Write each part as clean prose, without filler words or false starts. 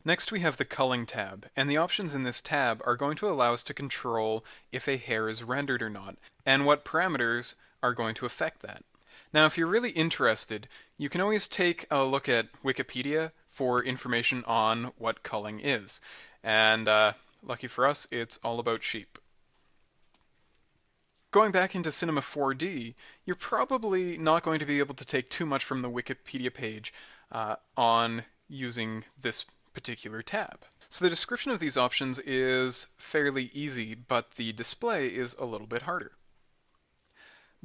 Next we have the culling tab, and the options in this tab are going to allow us to control if a hair is rendered or not, and what parameters are going to affect that. Now if you're really interested, you can always take a look at Wikipedia for information on what culling is. And lucky for us, it's all about sheep. Going back into Cinema 4D, you're probably not going to be able to take too much from the Wikipedia page on using this particular tab. So the description of these options is fairly easy, but the display is a little bit harder.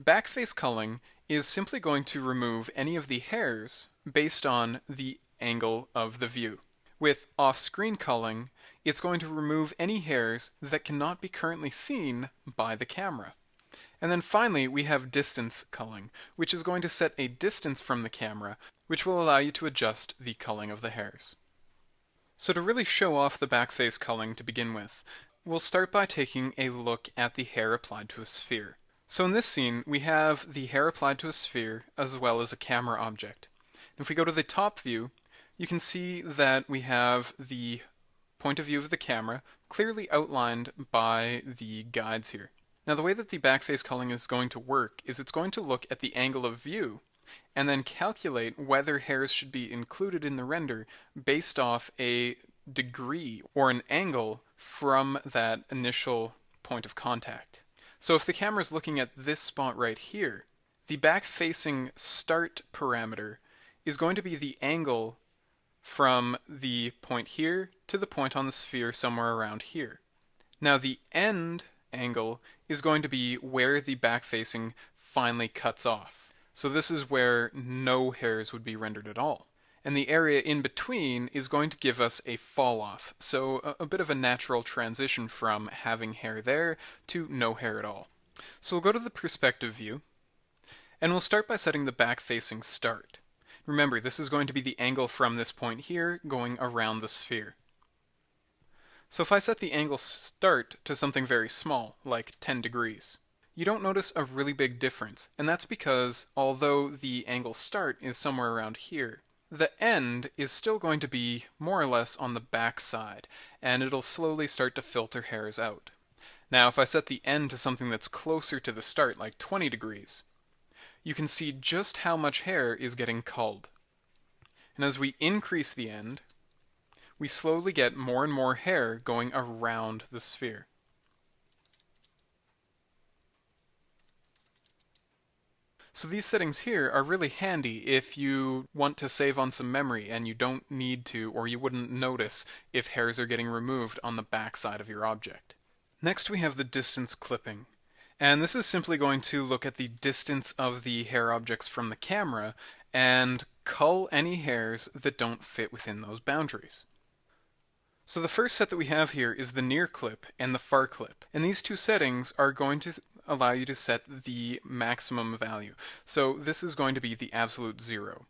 Backface culling is simply going to remove any of the hairs based on the angle of the view. With off-screen culling, it's going to remove any hairs that cannot be currently seen by the camera. And then finally, we have distance culling, which is going to set a distance from the camera, which will allow you to adjust the culling of the hairs. So to really show off the backface culling to begin with, we'll start by taking a look at the hair applied to a sphere. So in this scene, we have the hair applied to a sphere as well as a camera object. If we go to the top view, you can see that we have the point of view of the camera clearly outlined by the guides here. Now the way that the backface culling is going to work is it's going to look at the angle of view and then calculate whether hairs should be included in the render based off a degree or an angle from that initial point of contact. So if the camera is looking at this spot right here, the back-facing start parameter is going to be the angle from the point here to the point on the sphere somewhere around here. Now the end angle is going to be where the back-facing finally cuts off. So this is where no hairs would be rendered at all. And the area in between is going to give us a fall off, so a bit of a natural transition from having hair there to no hair at all. So we'll go to the perspective view, and we'll start by setting the back-facing start. Remember, this is going to be the angle from this point here going around the sphere. So if I set the angle start to something very small, like 10 degrees, you don't notice a really big difference, and that's because although the angle start is somewhere around here, the end is still going to be more or less on the back side, and it'll slowly start to filter hairs out. Now if I set the end to something that's closer to the start, like 20 degrees, you can see just how much hair is getting culled. And as we increase the end, we slowly get more and more hair going around the sphere. So these settings here are really handy if you want to save on some memory and you don't need to, or you wouldn't notice if hairs are getting removed on the back side of your object. Next we have the distance clipping. And this is simply going to look at the distance of the hair objects from the camera and cull any hairs that don't fit within those boundaries. So the first set that we have here is the near clip and the far clip. And these two settings are going to allow you to set the maximum value. So this is going to be the absolute 0.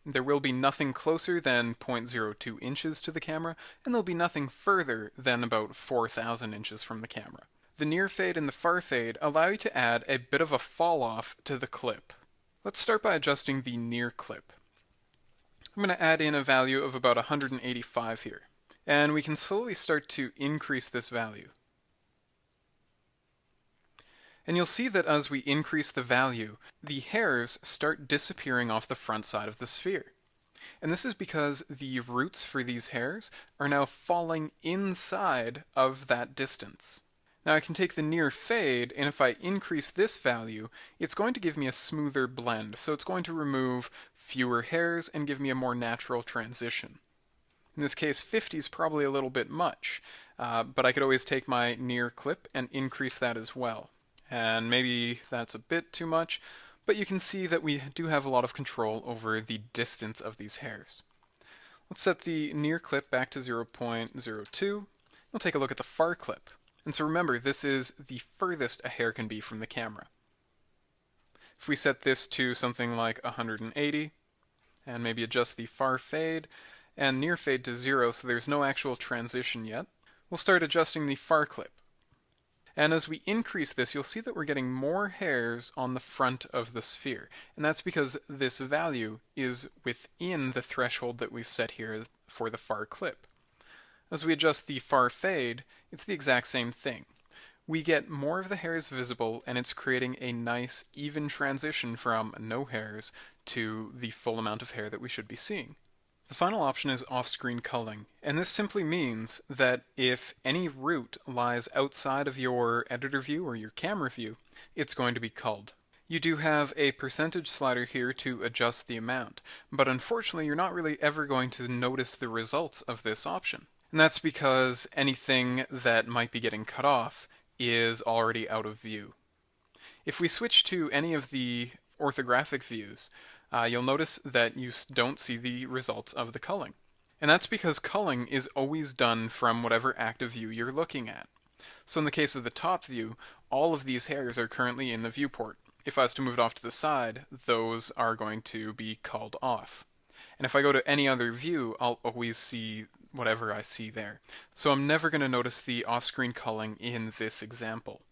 There will be nothing closer than 0.02 inches to the camera, and there'll be nothing further than about 4,000 inches from the camera. The near fade and the far fade allow you to add a bit of a fall off to the clip. Let's start by adjusting the near clip. I'm going to add in a value of about 185 here. And we can slowly start to increase this value. And you'll see that as we increase the value, the hairs start disappearing off the front side of the sphere. And this is because the roots for these hairs are now falling inside of that distance. Now I can take the near fade, and if I increase this value, it's going to give me a smoother blend. So it's going to remove fewer hairs and give me a more natural transition. In this case, 50 is probably a little bit much, but I could always take my near clip and increase that as well. And maybe that's a bit too much, but you can see that we do have a lot of control over the distance of these hairs. Let's set the near clip back to 0.02. We'll take a look at the far clip. And so remember, this is the furthest a hair can be from the camera. If we set this to something like 180, and maybe adjust the far fade, and near fade to 0 so there's no actual transition yet, we'll start adjusting the far clip. And as we increase this, you'll see that we're getting more hairs on the front of the sphere. And that's because this value is within the threshold that we've set here for the far clip. As we adjust the far fade, it's the exact same thing. We get more of the hairs visible, and it's creating a nice, even transition from no hairs to the full amount of hair that we should be seeing. The final option is off-screen culling, and this simply means that if any root lies outside of your editor view or your camera view, it's going to be culled. You do have a percentage slider here to adjust the amount, but unfortunately you're not really ever going to notice the results of this option. And that's because anything that might be getting cut off is already out of view. If we switch to any of the orthographic views, you'll notice that you don't see the results of the culling. And that's because culling is always done from whatever active view you're looking at. So in the case of the top view, all of these hairs are currently in the viewport. If I was to move it off to the side, those are going to be culled off. And if I go to any other view, I'll always see whatever I see there. So I'm never going to notice the off-screen culling in this example.